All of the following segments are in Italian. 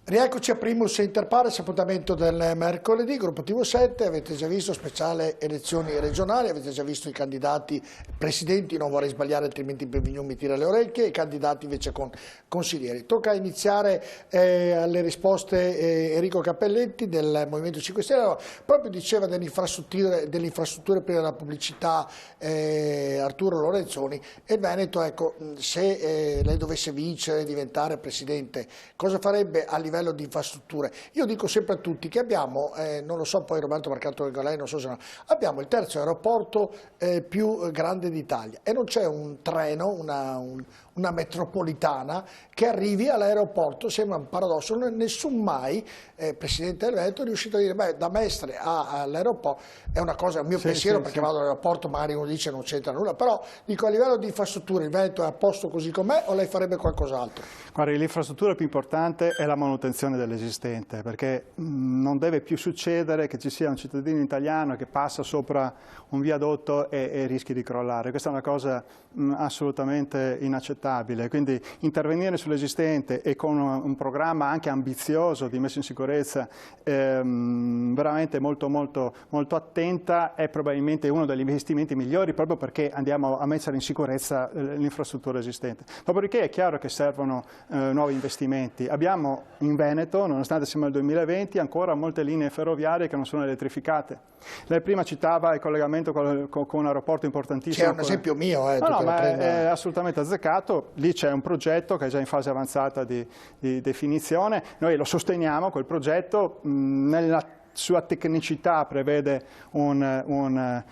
Rieccoci a Primus Inter Pares, appuntamento del mercoledì, gruppo TV7, avete già visto speciale elezioni regionali, avete già visto i candidati presidenti, non vorrei sbagliare altrimenti Benvignon mi tira le orecchie, i candidati invece con consiglieri. Tocca iniziare alle risposte Enrico Cappelletti del Movimento 5 Stelle, proprio diceva delle infrastrutture per la pubblicità Arturo Lorenzoni e il Veneto, ecco, se lei dovesse vincere, diventare presidente, cosa farebbe a livello di infrastrutture? Io dico sempre a tutti che abbiamo, non lo so poi Roberto Marcato Galei, non so se no, abbiamo il terzo aeroporto più grande d'Italia e non c'è un treno, una metropolitana che arrivi all'aeroporto, sembra un paradosso, nessun mai Presidente del Veneto è riuscito a dire beh, da Mestre all'aeroporto, è una cosa, il mio pensiero perché vado all'aeroporto, magari uno dice non c'entra nulla, però dico a livello di infrastrutture il Veneto è a posto così com'è o lei farebbe qualcos'altro? Guardi, l'infrastruttura più importante è la manutenzione dell'esistente, perché non deve più succedere che ci sia un cittadino italiano che passa sopra un viadotto e rischi di crollare. Questa è una cosa assolutamente inaccettabile, quindi intervenire sull'esistente e con un programma anche ambizioso di messa in sicurezza veramente molto attenta è probabilmente uno degli investimenti migliori, proprio perché andiamo a mettere in sicurezza l'infrastruttura esistente. Dopodiché è chiaro che servono nuovi investimenti. Abbiamo in Veneto, nonostante siamo nel 2020, ancora molte linee ferroviarie che non sono elettrificate. Lei prima citava il collegamento con un aeroporto importantissimo. C'è un esempio mio. Ma è assolutamente azzeccato. Lì c'è un progetto che è già in fase avanzata di definizione. Noi lo sosteniamo, quel progetto, nella sua tecnicità prevede un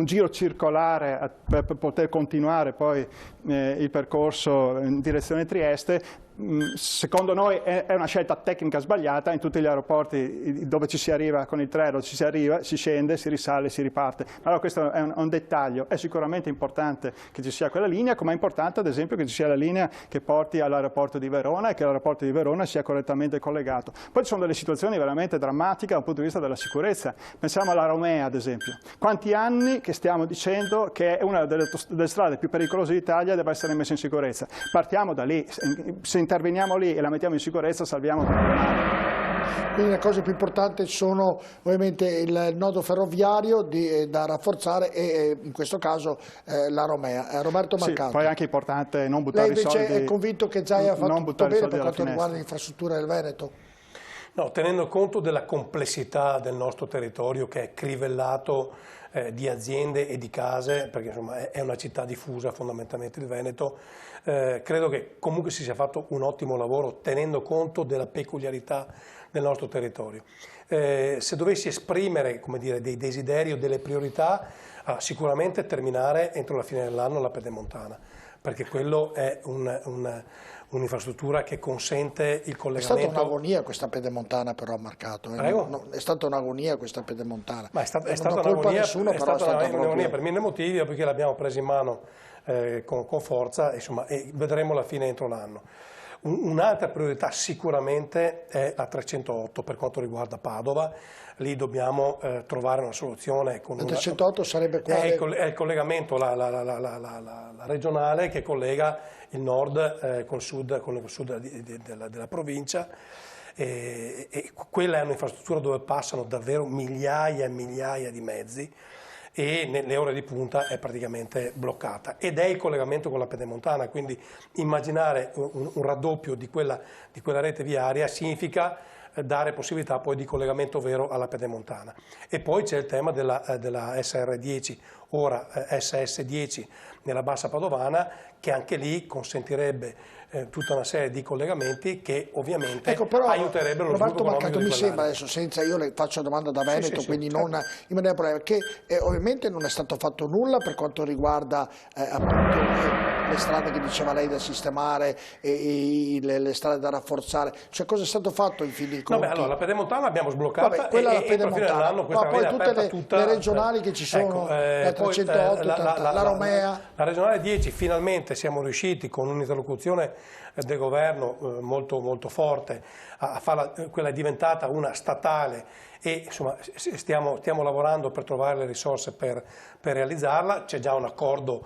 giro circolare per poter continuare poi il percorso in direzione Trieste. Secondo noi è una scelta tecnica sbagliata. In tutti gli aeroporti dove ci si arriva con il treno ci si arriva, si scende, si risale, si riparte. Allora questo è un dettaglio. È sicuramente importante che ci sia quella linea, come è importante ad esempio che ci sia la linea che porti all'aeroporto di Verona e che l'aeroporto di Verona sia correttamente collegato. Poi ci sono delle situazioni veramente drammatiche dal punto di vista della sicurezza. Pensiamo alla Romea ad esempio. Quanti anni che stiamo dicendo che è una delle strade più pericolose d'Italia e deve essere messa in sicurezza. Partiamo da lì. Se interveniamo lì e la mettiamo in sicurezza, salviamo tante vite. Quindi le cose più importanti sono ovviamente il nodo ferroviario da rafforzare e in questo caso la Romea. Roberto Marcato. Sì, poi è anche importante non buttare i soldi. Lei invece è convinto che già ha fatto tutto bene per quanto riguarda l'infrastruttura del Veneto? No, tenendo conto della complessità del nostro territorio che è crivellato di aziende e di case, perché insomma è una città diffusa fondamentalmente il Veneto, credo che comunque si sia fatto un ottimo lavoro tenendo conto della peculiarità del nostro territorio. Se dovessi esprimere, come dire, dei desideri o delle priorità, sicuramente terminare entro la fine dell'anno la Pedemontana, perché quello è un'infrastruttura che consente il collegamento. È stata un'agonia questa Pedemontana però Marcato. Prego? È stata un'agonia questa Pedemontana. Ma è stata un'agonia per mille motivi, perché l'abbiamo presa in mano con forza insomma, e vedremo la fine entro l'anno. Un'altra priorità sicuramente è la 308 per quanto riguarda Padova. Lì dobbiamo trovare una soluzione. La 308 sarebbe quale? È il collegamento, la regionale che collega il nord con il sud della provincia. E quella è un'infrastruttura dove passano davvero migliaia e migliaia di mezzi e nelle ore di punta è praticamente bloccata ed è il collegamento con la Pedemontana, quindi immaginare un raddoppio di quella rete viaria significa dare possibilità poi di collegamento vero alla Pedemontana. E poi c'è il tema della SR10, ora SS10 nella Bassa Padovana, che anche lì consentirebbe tutta una serie di collegamenti che ovviamente aiuterebbero lo sviluppo economico di mi sembra adesso, io le faccio una domanda da Veneto, quindi non in maniera problema, che ovviamente non è stato fatto nulla per quanto riguarda appunto le strade che diceva lei da sistemare e le strade da rafforzare, cioè cosa è stato fatto in fin dei conti? Allora la Pedemontana l'abbiamo sbloccata quella la Pedemontana, ma poi tutte le regionali che ci sono, la 308, la Romea. La regionale 10 finalmente siamo riusciti con un'interlocuzione del governo molto forte a farla, quella è diventata una statale e insomma stiamo lavorando per trovare le risorse per realizzarla, c'è già un accordo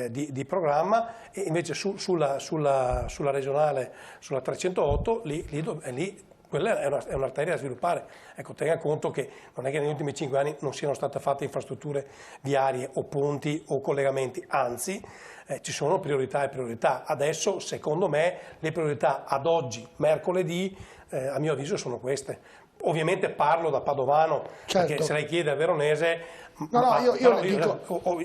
di programma, e invece sulla regionale, sulla 308, lì quella è un'arteria da sviluppare. Ecco, tenga conto che non è che negli ultimi 5 anni non siano state fatte infrastrutture viarie o ponti o collegamenti, anzi ci sono priorità e priorità. Adesso, secondo me, le priorità ad oggi, mercoledì, a mio avviso sono queste. Ovviamente parlo da padovano, certo, perché se lei chiede a veronese,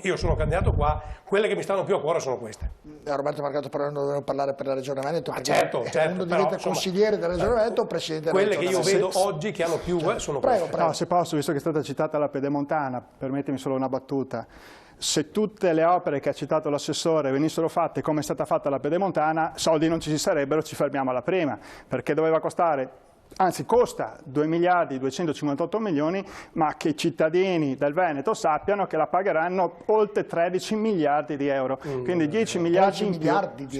io sono candidato qua, quelle che mi stanno più a cuore sono queste. Roberto Marcato, però non dovevo parlare per la Regione Veneto, perché certo, uno diventa consigliere della Regione Veneto o presidente della Regione Veneto. Quelle che io vedo Veneto. oggi che hanno più sono Prego. queste. No, se posso, visto che è stata citata la Pedemontana, permettimi solo una battuta. Se tutte le opere che ha citato l'assessore venissero fatte come è stata fatta la Pedemontana, soldi non ci sarebbero, ci fermiamo alla prima, perché doveva costare, anzi costa 2 miliardi 258 milioni, ma che i cittadini del Veneto sappiano che la pagheranno oltre 13 miliardi di euro. Quindi 10 miliardi in più,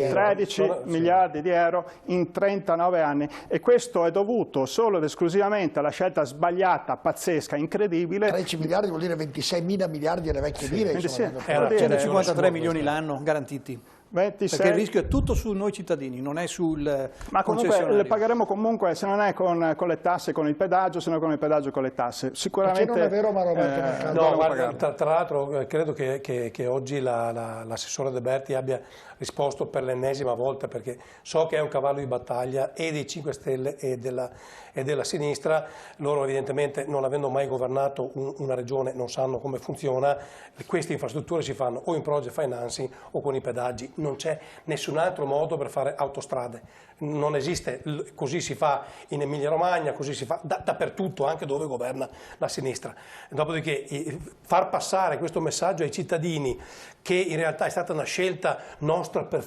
13 miliardi di euro in 39 anni. E questo è dovuto solo ed esclusivamente alla scelta sbagliata, pazzesca, incredibile. 13 miliardi vuol dire 26 mila miliardi alle vecchie lire. 153 milioni l'anno garantiti. 26. Perché il rischio è tutto su noi cittadini, non è sul ma comunque concessionario. le pagheremo comunque, se non è con le tasse, con il pedaggio, se non con il pedaggio, con le tasse. Sicuramente perché non è vero, ma Roberto Mercato? No, guarda, tra l'altro credo che oggi l'assessore De Berti abbia risposto per l'ennesima volta, perché so che è un cavallo di battaglia e dei 5 Stelle e della sinistra. Loro evidentemente, non avendo mai governato una regione, non sanno come funziona. Queste infrastrutture si fanno o in project financing o con i pedaggi. Non c'è nessun altro modo per fare autostrade. Non esiste, così si fa in Emilia Romagna, così si fa dappertutto, anche dove governa la sinistra. Dopodiché far passare questo messaggio ai cittadini che in realtà è stata una scelta nostra per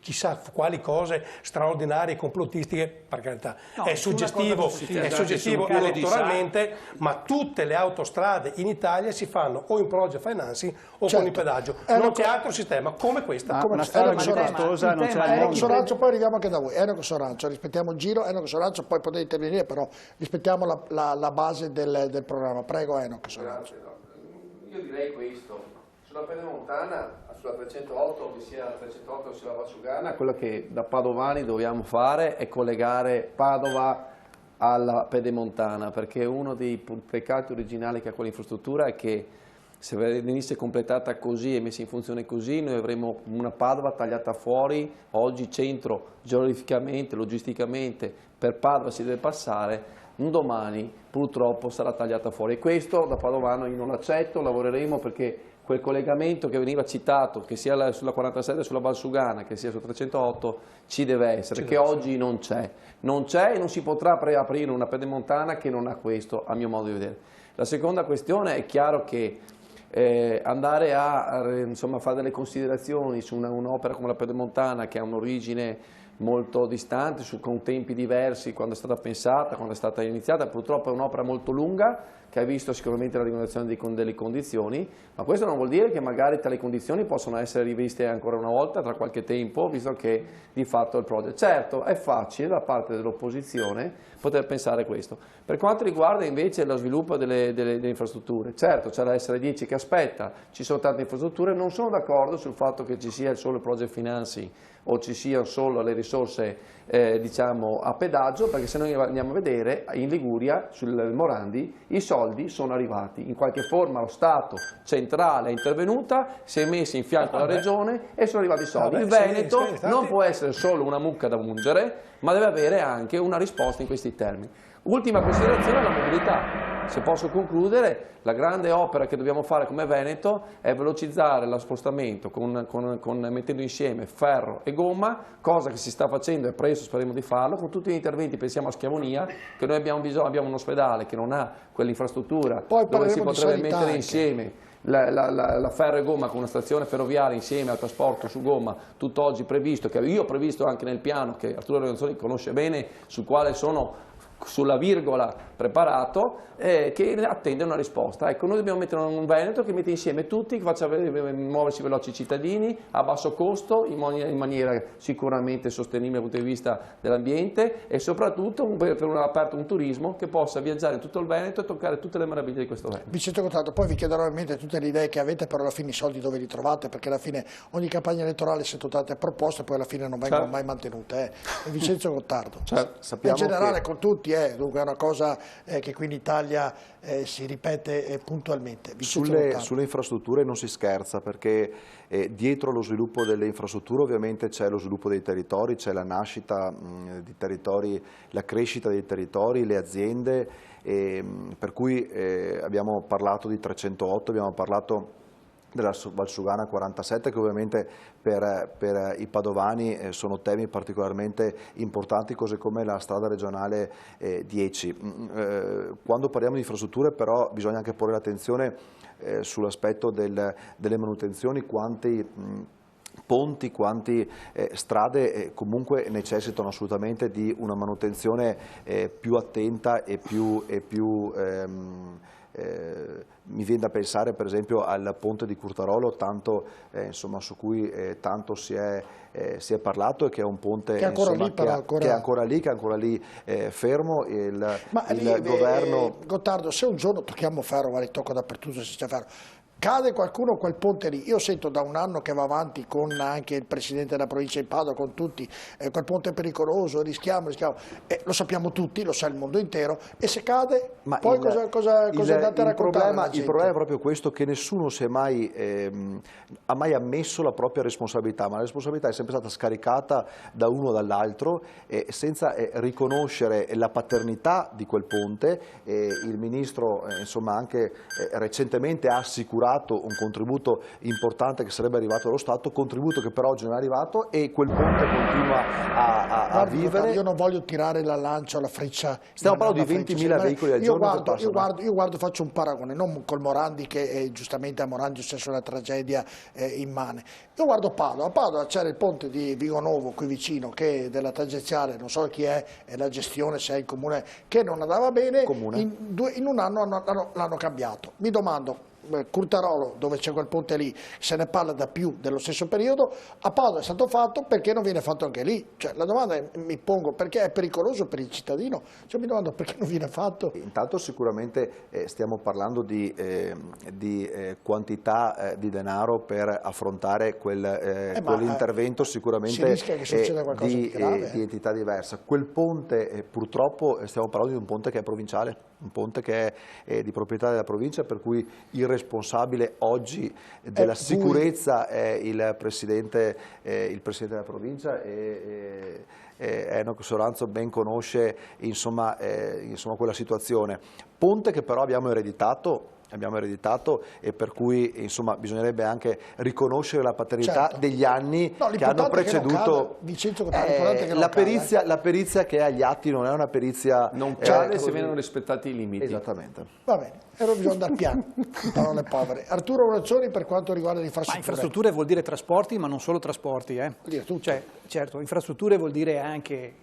chissà quali cose straordinarie, complottistiche, per carità, no, è suggestivo elettoralmente, ma tutte le autostrade in Italia si fanno o in project financing o con il pedaggio. Non c'è altro sistema come questa. Una strada così costosa non c'è. Enoco Sorancio, poi arriviamo anche da voi. Enoco Sorancio, rispettiamo il giro. Enoco Sorancio, poi potete intervenire, però rispettiamo la base del programma. Prego, Enoco Sorancio. Io direi questo. Sulla Pedemontana, sulla 308, che sia la 308 o sia la Valsugana, quello che da padovani dobbiamo fare è collegare Padova alla Pedemontana, perché uno dei peccati originali che ha quell'infrastruttura è che se venisse completata così e messa in funzione così, noi avremo una Padova tagliata fuori. Oggi centro geograficamente, logisticamente, per Padova si deve passare, un domani purtroppo sarà tagliata fuori. E questo da padovano io non accetto, lavoreremo perché quel collegamento che veniva citato, che sia sulla 47 sulla Valsugana, che sia su 308, ci deve essere, che oggi non c'è. Non c'è e non si potrà aprire una Pedemontana che non ha questo, a mio modo di vedere. La seconda questione è chiaro che andare a fare delle considerazioni su un'opera come la Pedemontana, che ha un'origine molto distante, con tempi diversi, quando è stata pensata, quando è stata iniziata, purtroppo è un'opera molto lunga, che ha visto sicuramente la rimozione delle condizioni, ma questo non vuol dire che magari tali condizioni possono essere riviste ancora una volta tra qualche tempo, visto che di fatto il progetto. Certo, è facile da parte dell'opposizione poter pensare questo. Per quanto riguarda invece lo sviluppo delle infrastrutture, certo c'è la SR10 che aspetta, ci sono tante infrastrutture, non sono d'accordo sul fatto che ci sia solo il project financing o ci siano solo le risorse a pedaggio, perché se noi andiamo a vedere in Liguria, sul Morandi, i soldi sono arrivati, in qualche forma lo Stato centrale è intervenuta, si è messo in fianco alla regione e sono arrivati i soldi. Il Veneto non può essere solo una mucca da mungere, ma deve avere anche una risposta in questi termini. Ultima considerazione è la mobilità. Se posso concludere, la grande opera che dobbiamo fare come Veneto è velocizzare lo spostamento mettendo insieme ferro e gomma, cosa che si sta facendo e presto speriamo di farlo, con tutti gli interventi. Pensiamo a Schiavonia, che noi abbiamo un ospedale che non ha quell'infrastruttura dove si potrebbe mettere insieme la ferro e gomma con una stazione ferroviaria insieme al trasporto su gomma, tutto oggi previsto, che io ho previsto anche nel piano che Arturo Lorenzoni conosce bene, sul quale sono sulla virgola preparato, che attende una risposta. Ecco, noi dobbiamo mettere un Veneto che mette insieme tutti, che faccia muoversi veloci i cittadini a basso costo, in maniera sicuramente sostenibile dal punto di vista dell'ambiente, e soprattutto per aperto un turismo che possa viaggiare in tutto il Veneto e toccare tutte le meraviglie di questo Veneto. Vicente Gottardo, poi vi chiederò in mente tutte le idee che avete, però alla fine i soldi dove li trovate, perché alla fine ogni campagna elettorale si sono tante proposte e poi alla fine non vengono mai mantenute. E Vincenzo Gottardo, in generale con tutti, dunque è una cosa che qui in Italia si ripete puntualmente. Sulle infrastrutture non si scherza, perché dietro lo sviluppo delle infrastrutture ovviamente c'è lo sviluppo dei territori, c'è la nascita di territori, la crescita dei territori, le aziende, per cui abbiamo parlato di 308, abbiamo parlato della Valsugana 47, che ovviamente per i padovani sono temi particolarmente importanti, così come la strada regionale 10. Quando parliamo di infrastrutture però bisogna anche porre l'attenzione sull'aspetto delle manutenzioni, quanti ponti, quante strade comunque necessitano assolutamente di una manutenzione più attenta e più mi viene da pensare per esempio al ponte di Curtarolo, tanto, insomma, su cui tanto si è parlato, e che è un ponte che è ancora lì fermo. Il governo... Gottardo, se un giorno tocchiamo ferro, ma tocco dappertutto se c'è ferro, cade qualcuno quel ponte lì, io sento da un anno che va avanti con anche il presidente della provincia di Padova, con tutti, quel ponte è pericoloso, rischiamo, lo sappiamo tutti, lo sa il mondo intero, e se cade, poi cosa andate a raccontare? Il problema è proprio questo, che nessuno ha mai ammesso la propria responsabilità, ma la responsabilità è sempre stata scaricata da uno o dall'altro, senza riconoscere la paternità di quel ponte. Il ministro insomma anche recentemente ha assicurato un contributo importante che sarebbe arrivato dallo Stato, contributo che però oggi non è arrivato, e quel ponte continua a vivere. Io non voglio tirare la lancia o la freccia. Stiamo parlando di 20.000 veicoli al giorno che passano. Io guardo, faccio un paragone, non col Morandi, che giustamente a Morandi è successa una tragedia immane. Io guardo Padova, a Padova c'era il ponte di Vigonovo qui vicino, che della tangenziale, non so chi è la gestione, se è il comune, che non andava bene, in un anno l'hanno cambiato. Mi domando, Curtarolo, dove c'è quel ponte lì, se ne parla da più dello stesso periodo, a Padova è stato fatto, perché non viene fatto anche lì? Cioè, la domanda mi pongo, perché è pericoloso per il cittadino? Cioè, mi domando perché non viene fatto. Intanto sicuramente stiamo parlando di quantità di denaro per affrontare quell'intervento, sicuramente si rischia che succeda qualcosa di grave, di entità diversa. Quel ponte purtroppo stiamo parlando di un ponte che è provinciale, un ponte che è di proprietà della provincia, per cui il responsabile oggi della sicurezza è il presidente della provincia, e Enoch Soranzo ben conosce insomma quella situazione. Ponte che però abbiamo ereditato, e per cui insomma bisognerebbe anche riconoscere la paternità degli anni che hanno preceduto. La perizia che è agli atti non è una perizia, non cade se vengono rispettati i limiti. Esattamente. Va bene, allora bisogna andare piano, parole povere. Arturo Monazzoni, per quanto riguarda le infrastrutture. Infrastrutture vuol dire trasporti, ma non solo trasporti. Vuol dire tutto. Cioè, certo, infrastrutture vuol dire anche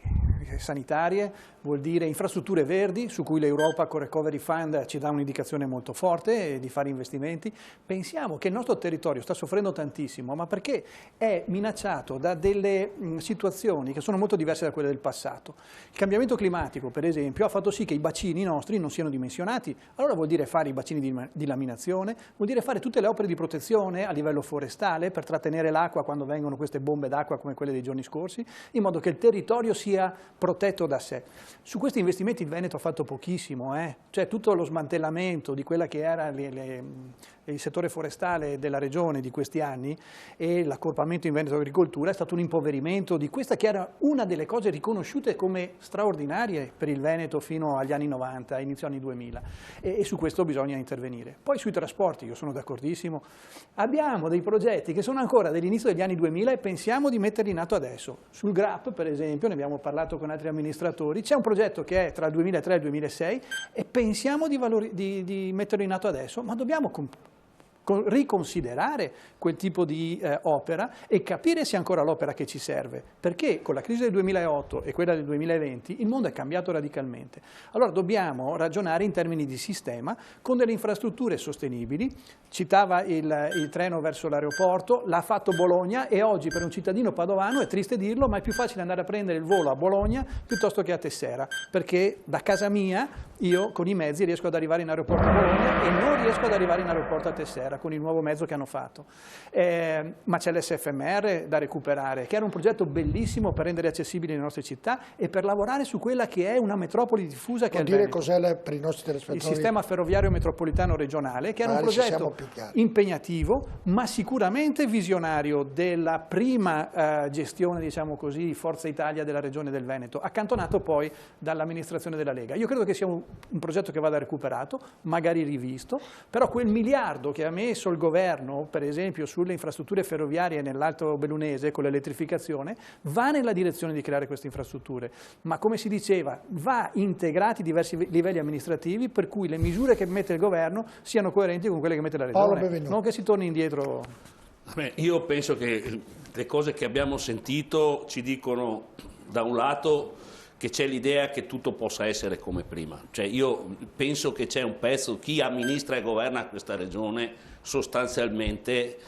sanitarie, vuol dire infrastrutture verdi, su cui l'Europa con Recovery Fund ci dà un'indicazione molto forte di fare investimenti. Pensiamo che il nostro territorio sta soffrendo tantissimo, ma perché è minacciato da delle situazioni che sono molto diverse da quelle del passato. Il cambiamento climatico, per esempio, ha fatto sì che i bacini nostri non siano dimensionati. Allora vuol dire fare i bacini di laminazione, vuol dire fare tutte le opere di protezione a livello forestale per trattenere l'acqua quando vengono queste bombe d'acqua come quelle dei giorni scorsi, in modo che il territorio sia protetto da sé. Su questi investimenti il Veneto ha fatto pochissimo, cioè tutto lo smantellamento di quella che era il settore forestale della regione di questi anni e l'accorpamento in Veneto Agricoltura è stato un impoverimento di questa che era una delle cose riconosciute come straordinarie per il Veneto fino agli anni 90, inizio anni 2000, e su questo bisogna intervenire. Poi sui trasporti, io sono d'accordissimo, abbiamo dei progetti che sono ancora dell'inizio degli anni 2000 e pensiamo di metterli in atto adesso. Sul GRAP, per esempio, ne abbiamo parlato con altri amministratori, c'è un progetto che è tra il 2003 e il 2006 e pensiamo di metterlo in atto adesso, ma dobbiamo riconsiderare quel tipo di opera e capire se è ancora l'opera che ci serve, perché con la crisi del 2008 e quella del 2020 il mondo è cambiato radicalmente. Allora dobbiamo ragionare in termini di sistema con delle infrastrutture sostenibili. Citava il treno verso l'aeroporto, l'ha fatto Bologna e oggi per un cittadino padovano, è triste dirlo, ma è più facile andare a prendere il volo a Bologna piuttosto che a Tessera, perché da casa mia io con i mezzi riesco ad arrivare in aeroporto a Bologna e non riesco ad arrivare in aeroporto a Tessera con il nuovo mezzo che hanno fatto. Ma c'è l'SFMR da recuperare, che era un progetto bellissimo per rendere accessibili le nostre città e per lavorare su quella che è una metropoli diffusa che è il Veneto. Cos'è per i nostri telespettatori? Il sistema ferroviario metropolitano regionale, che era un progetto impegnativo, ma sicuramente visionario della prima gestione, diciamo così, Forza Italia della Regione del Veneto, accantonato poi dall'amministrazione della Lega. Io credo che sia un progetto che vada recuperato, magari rivisto, però quel miliardo che ha messo il governo, per esempio, sulle infrastrutture ferroviarie nell'Alto Bellunese con l'elettrificazione, va nella direzione di creare queste infrastrutture, ma come si diceva, va integrati diversi livelli amministrativi per cui le misure che mette il governo siano coerenti con quelle che mette la Regione, non che si torni indietro. Beh, io penso che le cose che abbiamo sentito ci dicono da un lato che c'è l'idea che tutto possa essere come prima, cioè io penso che c'è un pezzo, chi amministra e governa questa regione sostanzialmente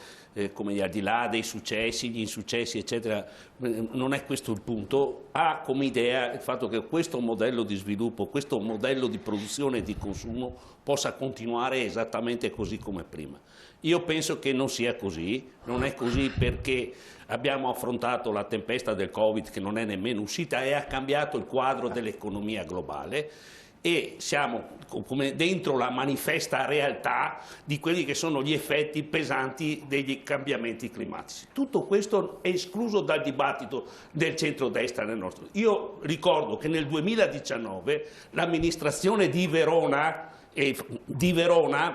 come dire, al di là dei successi, gli insuccessi eccetera, non è questo il punto, ha come idea il fatto che questo modello di sviluppo, questo modello di produzione e di consumo possa continuare esattamente così come prima. Io penso che non sia così, non è così perché abbiamo affrontato la tempesta del Covid che non è nemmeno uscita e ha cambiato il quadro dell'economia globale e siamo come dentro la manifesta realtà di quelli che sono gli effetti pesanti degli cambiamenti climatici. Tutto questo è escluso dal dibattito del centrodestra nel nostro. Io ricordo che nel 2019 l'amministrazione di Verona,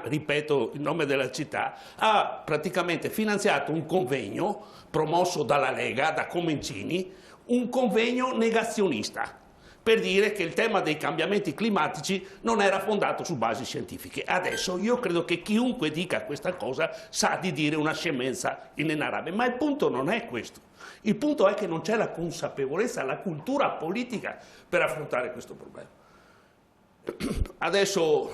ripeto il nome della città, ha praticamente finanziato un convegno promosso dalla Lega, da Comencini, un convegno negazionista, per dire che il tema dei cambiamenti climatici non era fondato su basi scientifiche. Adesso io credo che chiunque dica questa cosa sa di dire una scemenza inenarrabile, ma il punto non è questo. Il punto è che non c'è la consapevolezza, la cultura politica per affrontare questo problema. Adesso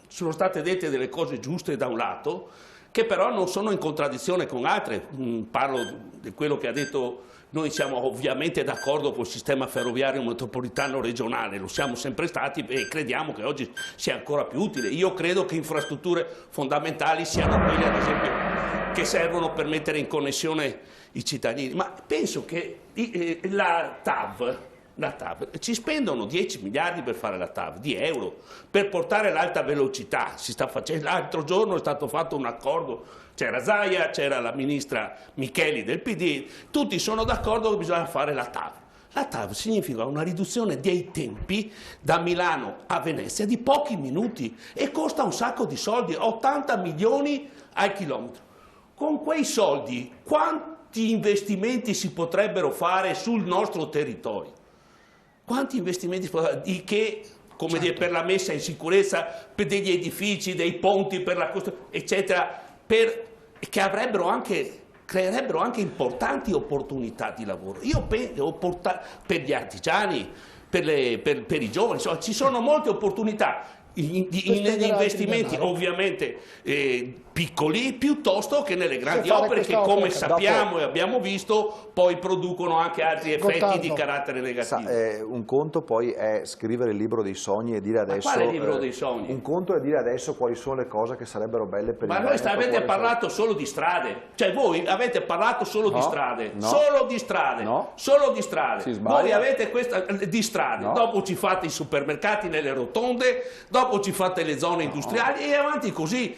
sono state dette delle cose giuste da un lato, che però non sono in contraddizione con altre. Parlo di quello che ha detto. Noi siamo ovviamente d'accordo col sistema ferroviario metropolitano regionale, lo siamo sempre stati e crediamo che oggi sia ancora più utile. Io credo che infrastrutture fondamentali siano quelle, ad esempio, che servono per mettere in connessione i cittadini. Ma penso che la TAV, ci spendono 10 miliardi per fare la TAV, di euro, per portare l'alta velocità. Si sta facendo, l'altro giorno è stato fatto un accordo, c'era Zaia, c'era la ministra Micheli del PD, tutti sono d'accordo che bisogna fare la TAV. La TAV significa una riduzione dei tempi da Milano a Venezia di pochi minuti e costa un sacco di soldi, 80 milioni al chilometro. Con quei soldi quanti investimenti si potrebbero fare sul nostro territorio? Quanti investimenti come dire, per la messa in sicurezza, per degli edifici, dei ponti, per la costruzione, eccetera, che creerebbero anche importanti opportunità di lavoro. Io penso per gli artigiani, per i giovani, insomma, ci sono molte opportunità negli investimenti ovviamente piccoli piuttosto che nelle grandi opere che come sappiamo e abbiamo visto poi producono anche altri effetti di carattere negativo. Un conto poi è scrivere il libro dei sogni e dire adesso... Ma quale libro dei sogni? Un conto è dire adesso quali sono le cose che sarebbero belle per il Veneto. Ma voi avete parlato solo di strade, cioè voi avete parlato solo di strade, solo di strade, solo di strade. Voi avete questa di strade, dopo ci fate i supermercati nelle rotonde, dopo ci fate le zone industriali e avanti così.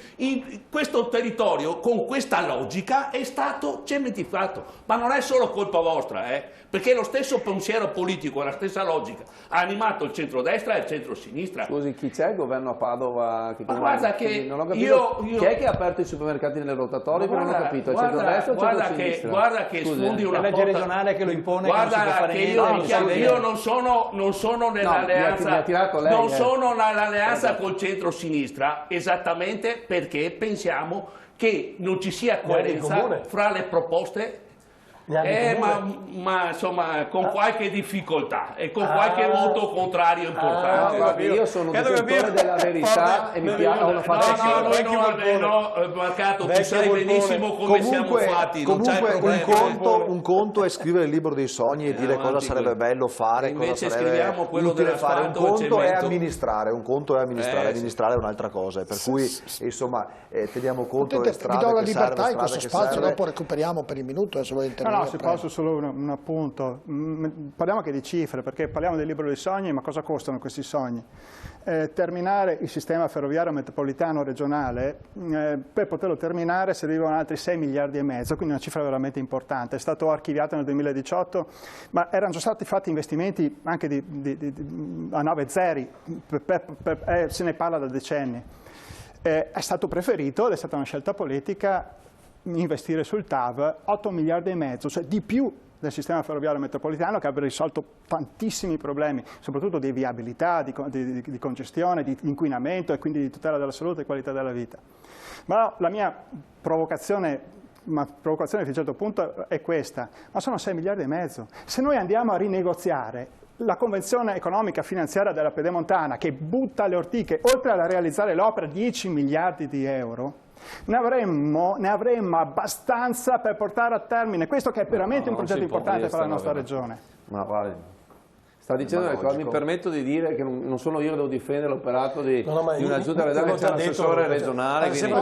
Questo territorio con questa logica è stato cementificato, ma non è solo colpa vostra, perché lo stesso pensiero politico, la stessa logica ha animato il centrodestra e il centrosinistra. Scusi, chi c'è il governo a Padova? Ma guarda che non ho capito. Chi è che ha aperto i supermercati nelle rotatorie? Non ho capito, il centrodestra o il centrosinistra? Guarda che sfondi una legge regionale che lo impone, guarda che io non sono nell'alleanza, non sono nell'alleanza col centrosinistra esattamente perché pensiamo pensiamo che non ci sia coerenza fra le proposte. Ma insomma con qualche difficoltà e con qualche voto contrario importante. Io sono detentore della verità e mi piace una Marcato, tu sai benissimo come siamo fatti. Comunque un conto è scrivere il libro dei sogni e dire cosa sarebbe bello fare, cosa sarebbe utile fare. Un conto è amministrare, amministrare è un'altra cosa, per cui insomma teniamo conto delle strade. Vi do la libertà in questo spazio, dopo recuperiamo per il minuto se volete intervenire. No, se posso solo un appunto. Parliamo anche di cifre, perché parliamo del libro dei sogni, ma cosa costano questi sogni? Terminare il sistema ferroviario metropolitano regionale, per poterlo terminare servivano altri 6 miliardi e mezzo, quindi una cifra veramente importante. È stato archiviato nel 2018, ma erano già stati fatti investimenti anche a 9 zeri, se ne parla da decenni. È stato preferito, ed è stata una scelta politica, investire sul TAV 8 miliardi e mezzo, cioè di più del sistema ferroviario metropolitano, che avrebbe risolto tantissimi problemi, soprattutto di viabilità, di congestione, di inquinamento e quindi di tutela della salute e qualità della vita. Ma no, la mia provocazione fino a un certo punto è questa: ma sono 6 miliardi e mezzo. Se noi andiamo a rinegoziare la convenzione economica finanziaria della Pedemontana, che butta alle ortiche, oltre a realizzare l'opera, 10 miliardi di euro, ne avremmo abbastanza per portare a termine questo che è veramente un progetto importante per la nostra regione. Ma guardi, sta dicendo delle cose, mi permetto di dire che non sono io che devo difendere l'operato di una giunta regionale, c'è un assessore regionale, quindi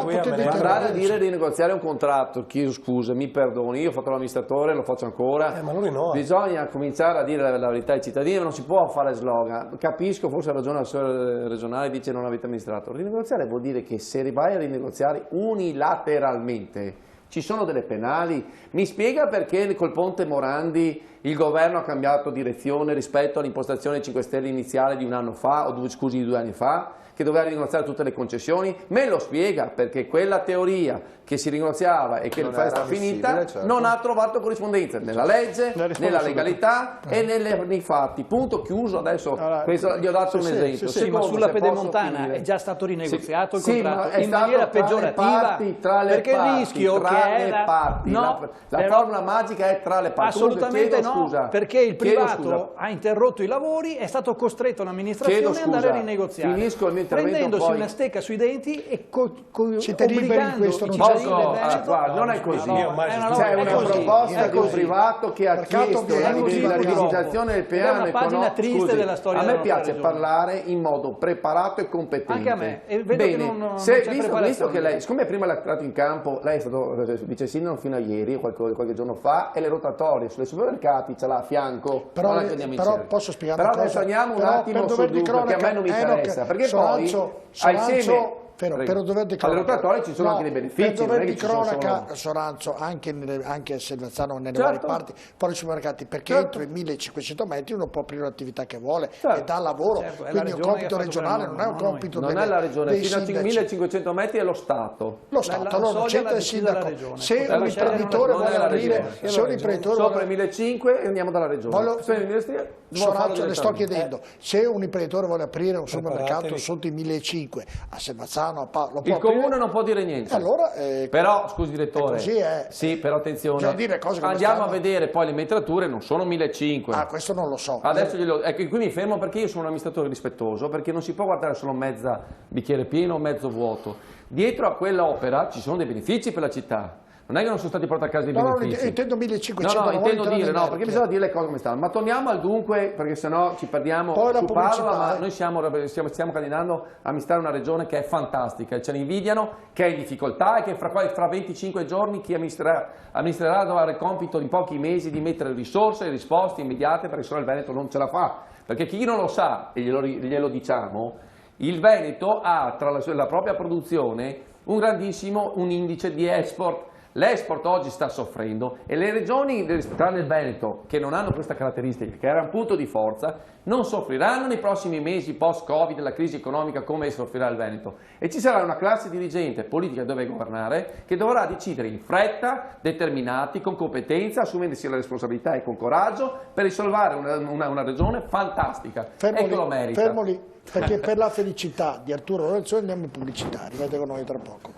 andare a dire di negoziare un contratto, chiedo scusa, mi perdoni, io ho fatto l'amministratore, lo faccio ancora, ma lui no, bisogna cominciare a dire la verità ai cittadini, non si può fare slogan. Capisco, forse ha ragione l'assessore regionale, dice non avete amministrato. Rinegoziare vuol dire che se vai a rinegoziare unilateralmente ci sono delle penali. Mi spiega perché col ponte Morandi il governo ha cambiato direzione rispetto all'impostazione 5 Stelle iniziale di un anno fa, o di 2 anni fa, che doveva rinegoziare tutte le concessioni? Me lo spiega, perché quella teoria che si rinegoziava e che è stata finita, certo, non ha trovato corrispondenza nella legge, nella legalità e nei fatti. Punto, chiuso. Adesso questo, gli ho dato un esempio. Sì, ma sulla Pedemontana è già stato rinegoziato il contratto in maniera peggiorativa, perché il rischio che era... La formula magica è tra le parti. Assolutamente no, perché il privato ha interrotto i lavori, è stato costretto l'amministrazione ad andare a rinegoziare, prendendosi una stecca sui denti e obbligando i cittadini. Non è così, c'è una proposta di un privato che ha chiesto la rivisitazione del piano. È una pagina triste della storia. A me piace parlare in modo preparato e competente. Anche a me, e vedo che non visto che lei, siccome prima l'ha entrato in campo, lei è stato vice sindaco fino a ieri, qualche giorno fa, e le rotatorie sulle supermercati ce l'ha a fianco. Però posso spiegare una cosa? Adesso andiamo un attimo sul dunque, che a me non mi interessa, perché poi ai semi... Per dover di cronaca, alle rotatorie ci sono anche dei benefici. Per dover di cronaca, Soranzo, anche a Selvazzano nelle varie parti, poi sui mercati, perché entro i 1500 metri uno può aprire l'attività che vuole e dà lavoro, quindi è un compito regionale, non è un compito non è la regione, fino a 1500 metri è lo Stato. Lo Stato, allora non c'entra il sindaco. Se un imprenditore vuole aprire, sopra i 1500 andiamo dalla regione. Soranzo, le sto chiedendo, se un imprenditore vuole aprire un supermercato sotto i 1500 a Selvazzano, il comune non può dire niente. Allora, però, scusi direttore, così è. Sì, però attenzione, andiamo stanno. A vedere poi le metrature, non sono 1500. Ah, questo non lo so. Adesso qui mi fermo perché io sono un amministratore rispettoso, perché non si può guardare solo mezza bicchiere pieno o mezzo vuoto. Dietro a quell'opera ci sono dei benefici per la città. Non è che non sono stati portati a casa i benefici. No, intendo 1500. No, intendo dire, no, perché bisogna dire le cose come stanno. Ma torniamo al dunque, perché sennò ci perdiamo su Padova, ma noi stiamo candidando a amministrare una regione che è fantastica, e ce ne invidiano, che è in difficoltà e che fra 25 giorni chi amministrerà dovrà avere il compito in pochi mesi di mettere risorse e risposte immediate, perché sennò il Veneto non ce la fa. Perché chi non lo sa, e glielo diciamo, il Veneto ha tra la propria produzione un indice di export. L'export oggi sta soffrendo e le regioni, tranne il Veneto, che non hanno questa caratteristica, che era un punto di forza, non soffriranno nei prossimi mesi post-Covid, la crisi economica, come soffrirà il Veneto. E ci sarà una classe dirigente politica che deve governare, che dovrà decidere in fretta, determinati, con competenza, assumendosi la responsabilità e con coraggio, per risolvere una regione fantastica. E che lo merita. Fermoli, perché per la felicità di Arturo Lorenzoni andiamo in pubblicità, arrivate con noi tra poco.